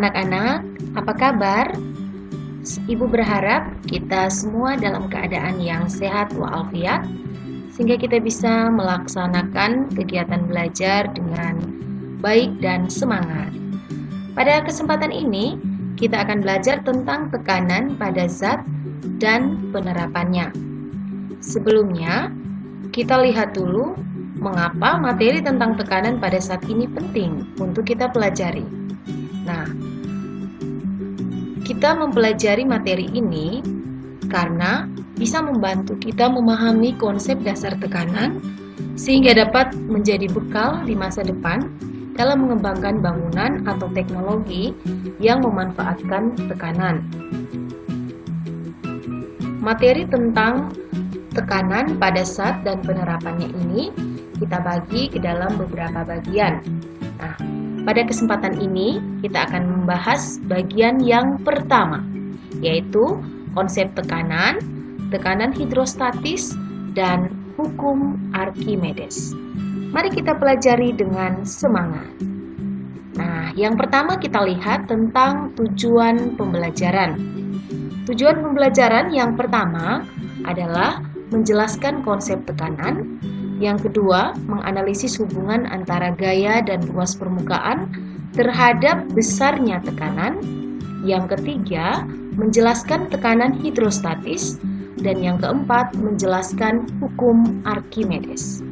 anak-anak, apa kabar? Ibu berharap kita semua dalam keadaan yang sehat walafiat, sehingga kita bisa melaksanakan kegiatan belajar dengan baik dan semangat. Pada kesempatan ini, kita akan belajar tentang tekanan pada zat dan penerapannya. Sebelumnya, kita lihat dulu mengapa materi tentang tekanan pada zat ini penting untuk kita pelajari. Nah, kita mempelajari materi ini karena bisa membantu kita memahami konsep dasar tekanan sehingga dapat menjadi bekal di masa depan dalam mengembangkan bangunan atau teknologi yang memanfaatkan tekanan. Materi tentang tekanan pada zat dan penerapannya ini kita bagi ke dalam beberapa bagian. Nah, pada kesempatan ini kita akan membahas bagian yang pertama, yaitu konsep tekanan, tekanan hidrostatis, dan hukum Archimedes. Mari kita pelajari dengan semangat. Nah, yang pertama kita lihat tentang tujuan pembelajaran. Tujuan pembelajaran yang pertama adalah menjelaskan konsep tekanan. Yang kedua, menganalisis hubungan antara gaya dan luas permukaan terhadap besarnya tekanan. Yang ketiga, menjelaskan tekanan hidrostatis. Dan yang keempat, menjelaskan hukum Archimedes.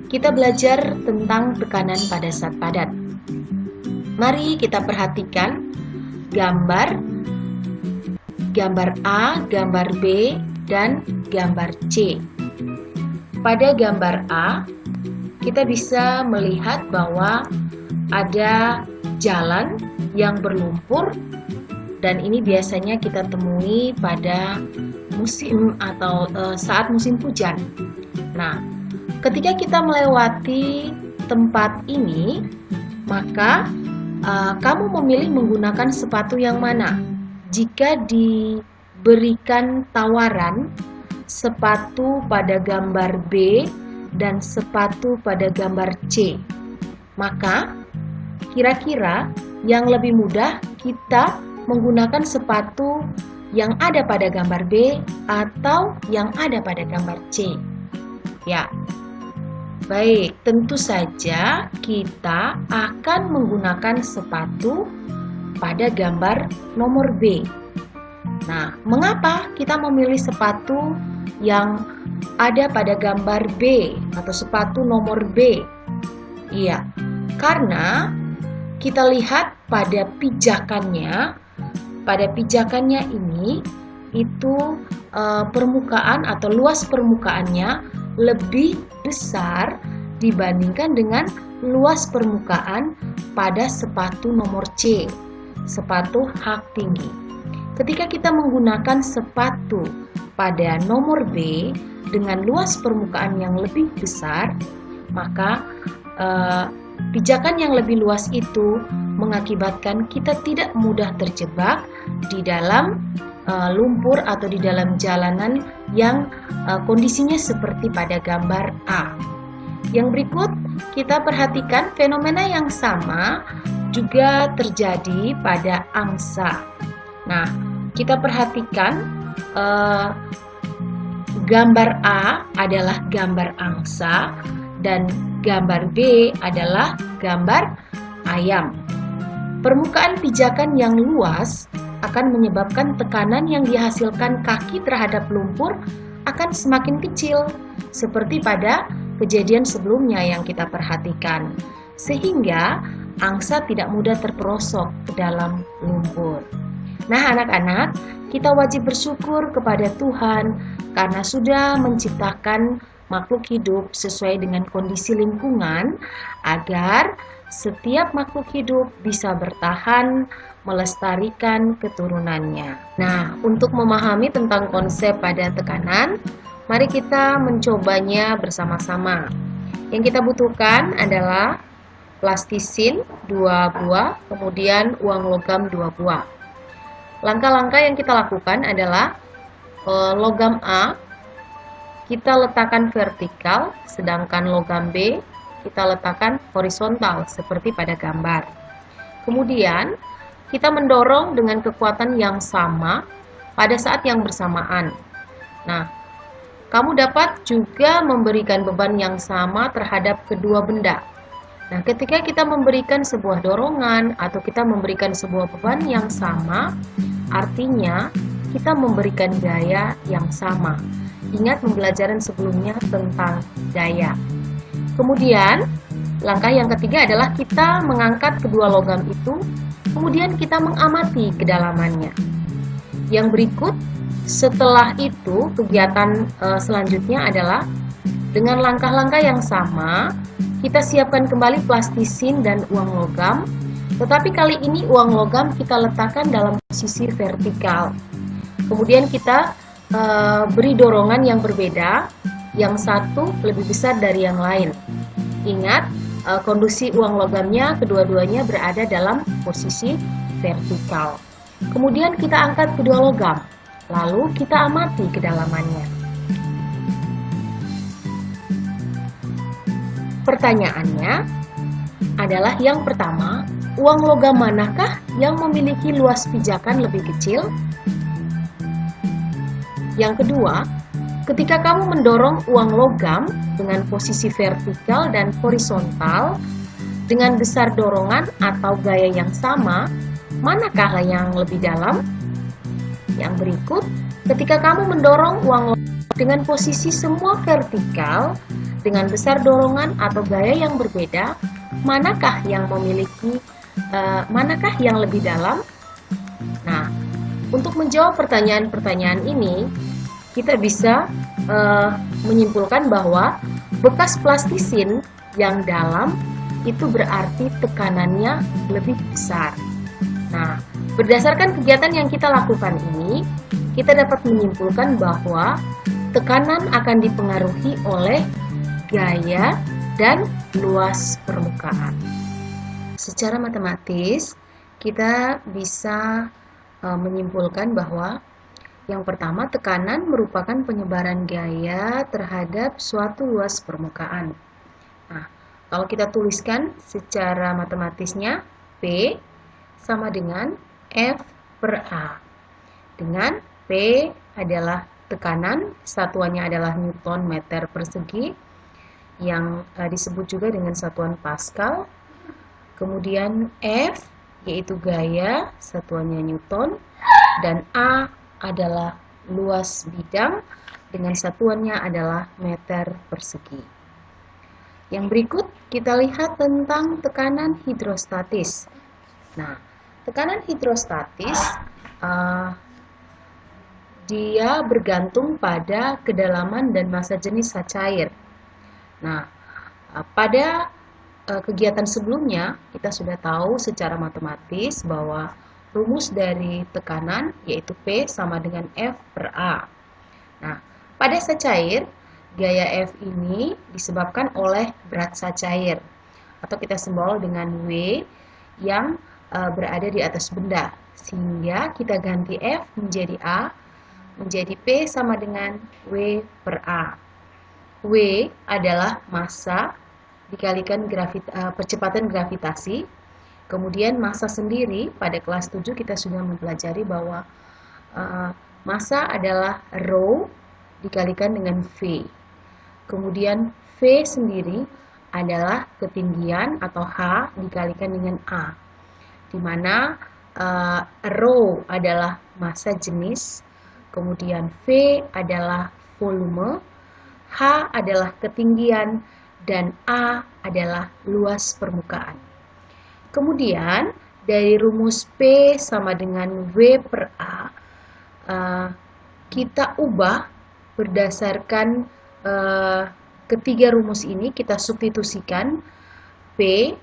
Kita belajar tentang tekanan pada zat padat. Mari kita perhatikan gambar A, gambar B, dan gambar C. Pada gambar A, kita bisa melihat bahwa ada jalan yang berlumpur dan ini biasanya kita temui pada musim atau saat musim hujan. Nah, ketika kita melewati tempat ini, maka kamu memilih menggunakan sepatu yang mana? Jika diberikan tawaran sepatu pada gambar B dan sepatu pada gambar C, maka kira-kira yang lebih mudah kita menggunakan sepatu yang ada pada gambar B atau yang ada pada gambar C. Ya, baik, tentu saja kita akan menggunakan sepatu pada gambar nomor B. Nah, mengapa kita memilih sepatu yang ada pada gambar B atau sepatu nomor B? Iya, karena kita lihat pada pijakannya. Pada pijakannya ini, itu permukaan atau luas permukaannya lebih besar dibandingkan dengan luas permukaan pada sepatu nomor C, sepatu hak tinggi. Ketika kita menggunakan sepatu pada nomor B dengan luas permukaan yang lebih besar, maka pijakan yang lebih luas itu mengakibatkan kita tidak mudah terjebak di dalam lumpur atau di dalam jalanan yang kondisinya seperti pada gambar A. Yang berikut kita perhatikan fenomena yang sama juga terjadi pada angsa. Nah, kita perhatikan gambar A adalah gambar angsa dan gambar B adalah gambar ayam. Permukaan pijakan yang luas akan menyebabkan tekanan yang dihasilkan kaki terhadap lumpur akan semakin kecil, seperti pada kejadian sebelumnya yang kita perhatikan, sehingga angsa tidak mudah terperosok ke dalam lumpur. Nah, anak-anak, kita wajib bersyukur kepada Tuhan karena sudah menciptakan makhluk hidup sesuai dengan kondisi lingkungan agar setiap makhluk hidup bisa bertahan melestarikan keturunannya. Nah, untuk memahami tentang konsep pada tekanan, mari kita mencobanya bersama-sama. Yang kita butuhkan adalah plastisin 2 buah, kemudian uang logam 2 buah. Langkah-langkah yang kita lakukan adalah logam A kita letakkan vertikal, sedangkan logam B kita letakkan horizontal seperti pada gambar. Kemudian, kita mendorong dengan kekuatan yang sama pada saat yang bersamaan. Nah, kamu dapat juga memberikan beban yang sama terhadap kedua benda. Nah, ketika kita memberikan sebuah dorongan atau kita memberikan sebuah beban yang sama, artinya kita memberikan gaya yang sama. Ingat pembelajaran sebelumnya tentang gaya. Kemudian, langkah yang ketiga adalah kita mengangkat kedua logam itu, kemudian kita mengamati kedalamannya. Yang berikut, setelah itu, kegiatan selanjutnya adalah dengan langkah-langkah yang sama, kita siapkan kembali plastisin dan uang logam, tetapi kali ini uang logam kita letakkan dalam posisi vertikal. Kemudian kita beri dorongan yang berbeda, yang satu lebih besar dari yang lain. Ingat, kondisi uang logamnya kedua-duanya berada dalam posisi vertikal. Kemudian kita angkat kedua logam, lalu kita amati kedalamannya. Pertanyaannya adalah yang pertama, uang logam manakah yang memiliki luas pijakan lebih kecil? Yang kedua, ketika kamu mendorong uang logam dengan posisi vertikal dan horizontal dengan besar dorongan atau gaya yang sama, manakah yang lebih dalam? Yang berikut, ketika kamu mendorong uang logam dengan posisi semua vertikal dengan besar dorongan atau gaya yang berbeda, manakah yang lebih dalam? Nah, untuk menjawab pertanyaan-pertanyaan ini, kita bisa menyimpulkan bahwa bekas plastisin yang dalam itu berarti tekanannya lebih besar. Nah, berdasarkan kegiatan yang kita lakukan ini, kita dapat menyimpulkan bahwa tekanan akan dipengaruhi oleh gaya dan luas permukaan. Secara matematis, kita bisa menyimpulkan bahwa yang pertama, tekanan merupakan penyebaran gaya terhadap suatu luas permukaan. Nah, kalau kita tuliskan secara matematisnya, P sama dengan F per A. Dengan P adalah tekanan, satuannya adalah Newton meter persegi, yang disebut juga dengan satuan Pascal. Kemudian F yaitu gaya, satuannya Newton, dan A adalah luas bidang dengan satuannya adalah meter persegi. Yang berikut kita lihat tentang tekanan hidrostatis. Nah, tekanan hidrostatis dia bergantung pada kedalaman dan massa jenis cair. Nah, pada kegiatan sebelumnya kita sudah tahu secara matematis bahwa rumus dari tekanan yaitu P sama dengan F per A. Nah, pada cair, gaya F ini disebabkan oleh berat cair atau kita simbol dengan W yang berada di atas benda, sehingga kita ganti F menjadi A, menjadi P sama dengan W per A. W adalah massa dikalikan percepatan gravitasi. Kemudian massa sendiri, pada kelas 7 kita sudah mempelajari bahwa massa adalah rho dikalikan dengan V. Kemudian V sendiri adalah ketinggian atau H dikalikan dengan A, di mana rho adalah massa jenis, kemudian V adalah volume, H adalah ketinggian, dan A adalah luas permukaan. Kemudian dari rumus P sama dengan W per A, kita ubah berdasarkan ketiga rumus ini, kita substitusikan. P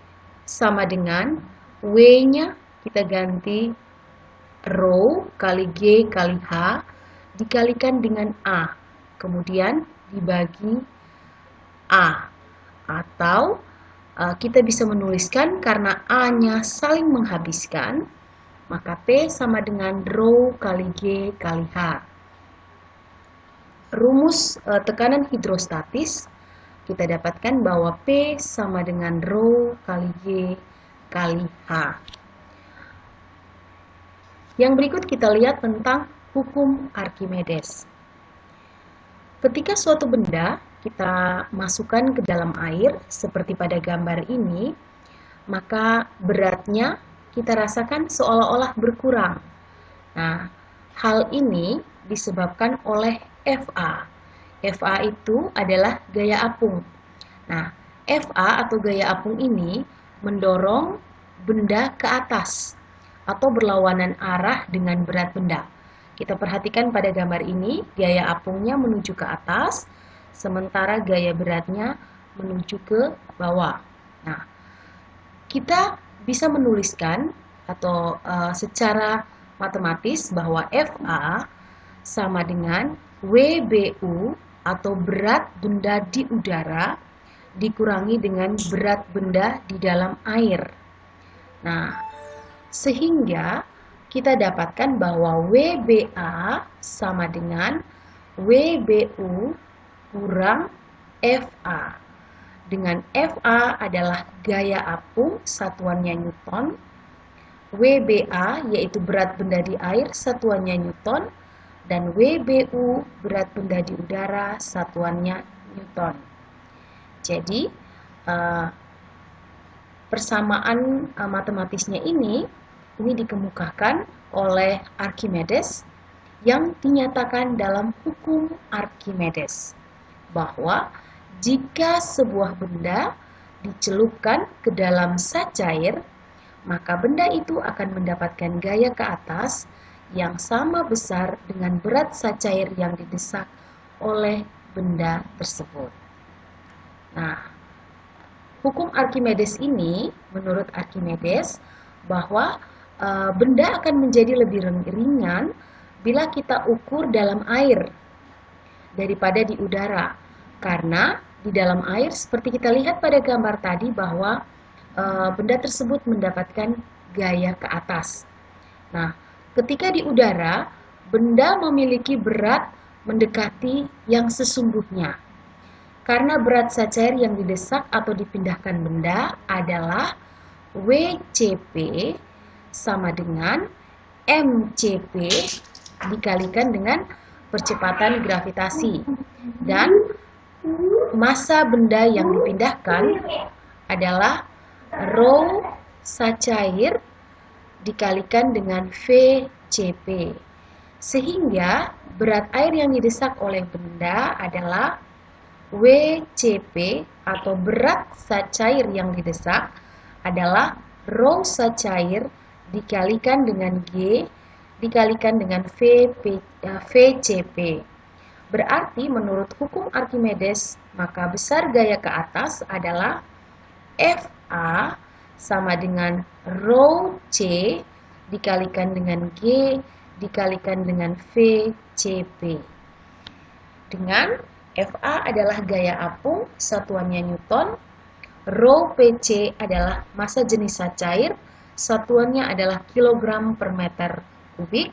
sama dengan W-nya kita ganti rho kali G kali H dikalikan dengan A, kemudian dibagi A. Atau kita bisa menuliskan karena A-nya saling menghabiskan, maka P sama dengan rho kali G kali H. Rumus tekanan hidrostatis, kita dapatkan bahwa P sama dengan rho kali G kali H. Yang berikut kita lihat tentang hukum Archimedes. Ketika suatu benda kita masukkan ke dalam air, seperti pada gambar ini, maka beratnya kita rasakan seolah-olah berkurang. Nah, hal ini disebabkan oleh Fa. Fa itu adalah gaya apung. Nah, Fa atau gaya apung ini mendorong benda ke atas atau berlawanan arah dengan berat benda. Kita perhatikan pada gambar ini, gaya apungnya menuju ke atas, sementara gaya beratnya menuju ke bawah. Nah, kita bisa menuliskan atau secara matematis bahwa Fa sama dengan WBU atau berat benda di udara dikurangi dengan berat benda di dalam air. Nah, sehingga kita dapatkan bahwa WBA sama dengan WBU kurang Fa. Dengan Fa adalah gaya apung, satuannya Newton. WBA yaitu berat benda di air, satuannya Newton. Dan WBU berat benda di udara, satuannya Newton. Jadi, persamaan matematisnya ini dikemukakan oleh Archimedes yang dinyatakan dalam hukum Archimedes bahwa jika sebuah benda dicelupkan ke dalam zat cair, maka benda itu akan mendapatkan gaya ke atas yang sama besar dengan berat zat cair yang didesak oleh benda tersebut. Nah, hukum Archimedes ini, menurut Archimedes, bahwa benda akan menjadi lebih ringan bila kita ukur dalam air daripada di udara. Karena di dalam air, seperti kita lihat pada gambar tadi, bahwa benda tersebut mendapatkan gaya ke atas. Nah, ketika di udara, benda memiliki berat mendekati yang sesungguhnya. Karena berat zat cair yang didesak atau dipindahkan benda adalah WCP sama dengan MCP dikalikan dengan percepatan gravitasi. Dan massa benda yang dipindahkan adalah rho zat cair dikalikan dengan VCP. Sehingga berat air yang didesak oleh benda adalah WCP atau berat zat cair yang didesak adalah rho zat cair dikalikan dengan G dikalikan dengan VCP. Berarti menurut hukum Archimedes, maka besar gaya ke atas adalah Fa sama dengan rho C dikalikan dengan G dikalikan dengan VCP. Dengan Fa adalah gaya apung, satuannya Newton. Rho Pc adalah massa jenis zat cair, satuannya adalah kilogram per meter kubik.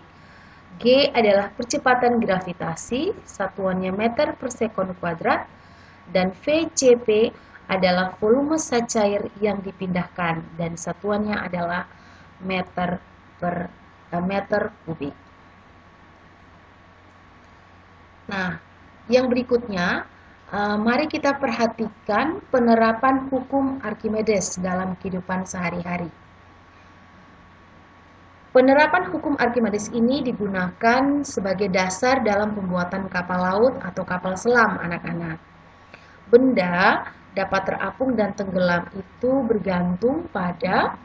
G adalah percepatan gravitasi, satuannya meter per sekon kuadrat. Dan VCP adalah volume zat cair yang dipindahkan, dan satuannya adalah meter per meter kubik. Nah, yang berikutnya, mari kita perhatikan penerapan hukum Archimedes dalam kehidupan sehari-hari. Penerapan hukum Archimedes ini digunakan sebagai dasar dalam pembuatan kapal laut atau kapal selam anak-anak. Benda dapat terapung dan tenggelam itu bergantung pada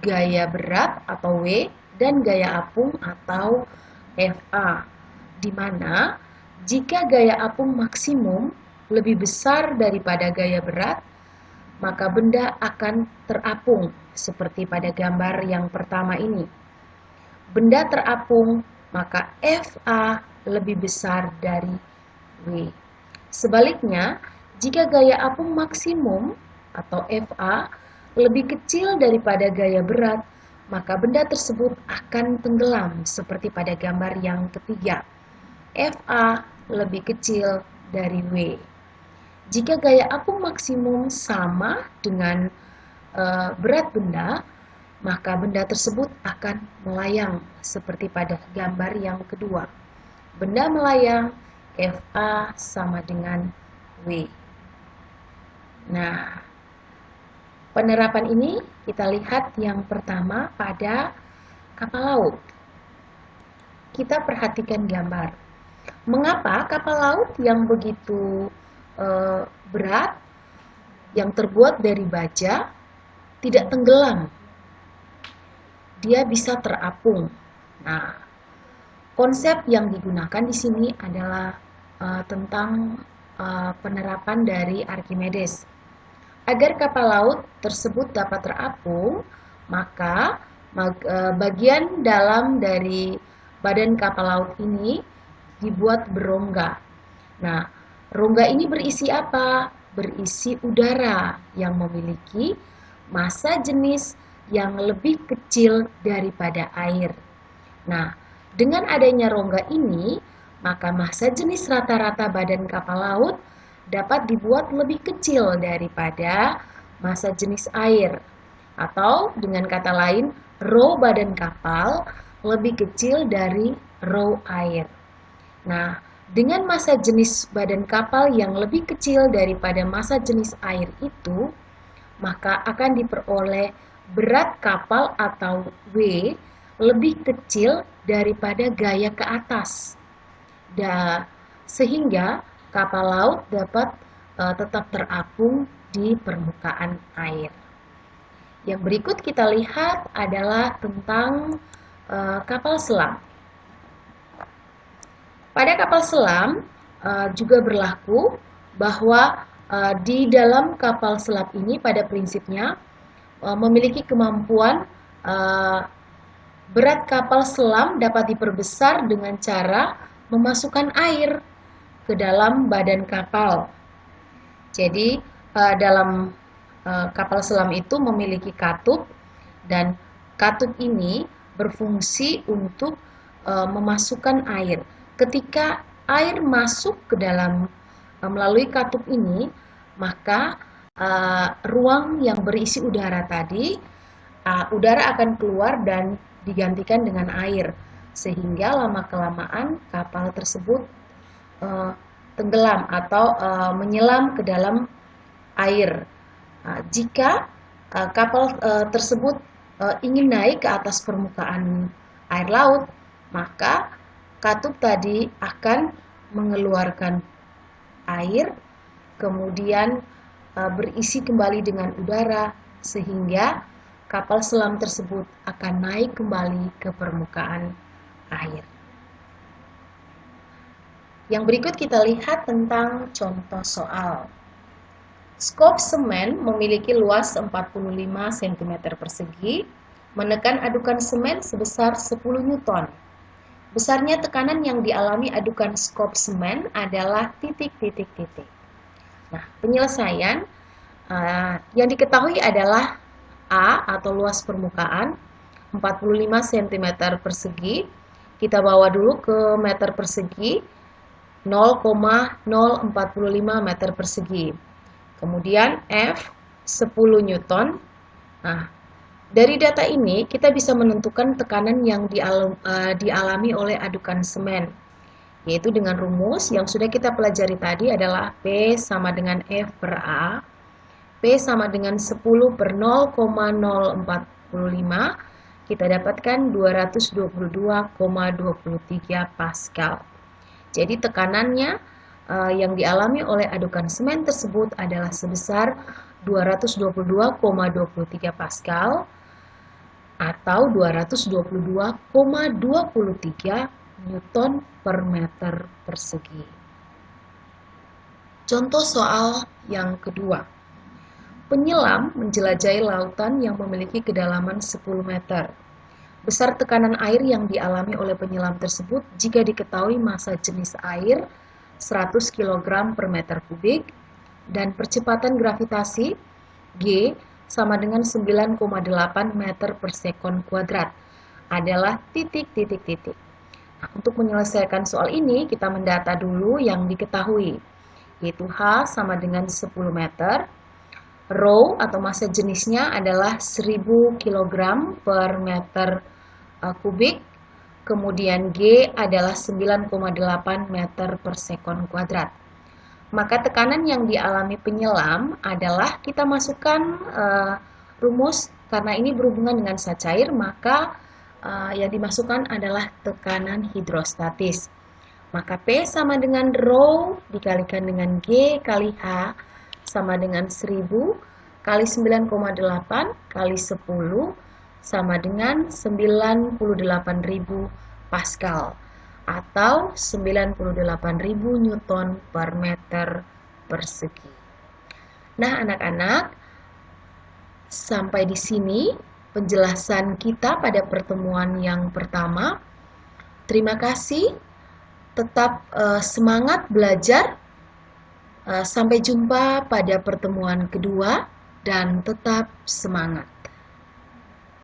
gaya berat atau W dan gaya apung atau Fa, di mana jika gaya apung maksimum lebih besar daripada gaya berat, maka benda akan terapung seperti pada gambar yang pertama ini. Benda terapung, maka Fa lebih besar dari W. Sebaliknya, jika gaya apung maksimum atau Fa lebih kecil daripada gaya berat, maka benda tersebut akan tenggelam seperti pada gambar yang ketiga. Fa lebih kecil dari W. Jika gaya apung maksimum sama dengan berat benda, maka benda tersebut akan melayang seperti pada gambar yang kedua. Benda melayang, FA sama dengan W. Nah, penerapan ini kita lihat yang pertama pada kapal laut. Kita perhatikan gambar. Mengapa kapal laut yang begitu berat, yang terbuat dari baja, tidak tenggelam? Dia bisa terapung. Nah, konsep yang digunakan di sini adalah tentang penerapan dari Archimedes. Agar kapal laut tersebut dapat terapung, maka bagian dalam dari badan kapal laut ini dibuat berongga. Nah, rongga ini berisi apa? Berisi udara yang memiliki massa jenis yang lebih kecil daripada air. Nah, dengan adanya rongga ini, maka massa jenis rata-rata badan kapal laut dapat dibuat lebih kecil daripada massa jenis air. Atau dengan kata lain, rho badan kapal lebih kecil dari rho air. Nah, dengan massa jenis badan kapal yang lebih kecil daripada massa jenis air itu, maka akan diperoleh berat kapal atau W lebih kecil daripada gaya ke atas. Sehingga kapal laut dapat tetap terapung di permukaan air. Yang berikut kita lihat adalah tentang kapal selam. Pada kapal selam juga berlaku bahwa di dalam kapal selam ini pada prinsipnya memiliki kemampuan berat kapal selam dapat diperbesar dengan cara memasukkan air ke dalam badan kapal. Jadi dalam kapal selam itu memiliki katup, dan katup ini berfungsi untuk memasukkan air. Ketika air masuk ke dalam melalui katup ini, maka ruang yang berisi udara tadi, udara akan keluar dan digantikan dengan air, sehingga lama-kelamaan kapal tersebut tenggelam atau menyelam ke dalam air. Jika kapal tersebut ingin naik ke atas permukaan air laut, maka katup tadi akan mengeluarkan air, kemudian berisi kembali dengan udara, sehingga kapal selam tersebut akan naik kembali ke permukaan air. Yang berikut kita lihat tentang contoh soal. Skop semen memiliki luas 45 cm persegi, menekan adukan semen sebesar 10 Newton. Besarnya tekanan yang dialami adukan skop semen adalah titik-titik. Nah, penyelesaian yang diketahui adalah A atau luas permukaan 45 cm persegi. Kita bawa dulu ke meter persegi, 0,045 meter persegi. Kemudian F 10 Newton. Nah, dari data ini kita bisa menentukan tekanan yang dialami oleh adukan semen, yaitu dengan rumus yang sudah kita pelajari tadi adalah P sama dengan F per A. P sama dengan 10 per 0,045, kita dapatkan 222,23 Pascal. Jadi tekanannya yang dialami oleh adukan semen tersebut adalah sebesar 222,23 Pascal atau 222,23 Newton per meter persegi. Contoh soal yang kedua. Penyelam menjelajahi lautan yang memiliki kedalaman 10 meter. Besar tekanan air yang dialami oleh penyelam tersebut jika diketahui massa jenis air 100 kg per meter kubik dan percepatan gravitasi G sama dengan 9,8 meter per sekon kuadrat adalah titik-titik. Nah, untuk menyelesaikan soal ini kita mendata dulu yang diketahui, yaitu H sama dengan 10 meter, Rho atau massa jenisnya adalah 1000 kg per meter kubik. Kemudian G adalah 9,8 meter per sekon kuadrat. Maka tekanan yang dialami penyelam adalah kita masukkan rumus karena ini berhubungan dengan zat cair, maka yang dimasukkan adalah tekanan hidrostatis. Maka P sama dengan Rho dikalikan dengan G kali H sama dengan 1000 kali 9,8 kali 10 sama dengan 98.000 Pascal atau 98.000 Newton per meter persegi. Nah, anak-anak, sampai di sini penjelasan kita pada pertemuan yang pertama. Terima kasih, tetap semangat belajar. Sampai jumpa pada pertemuan kedua dan tetap semangat.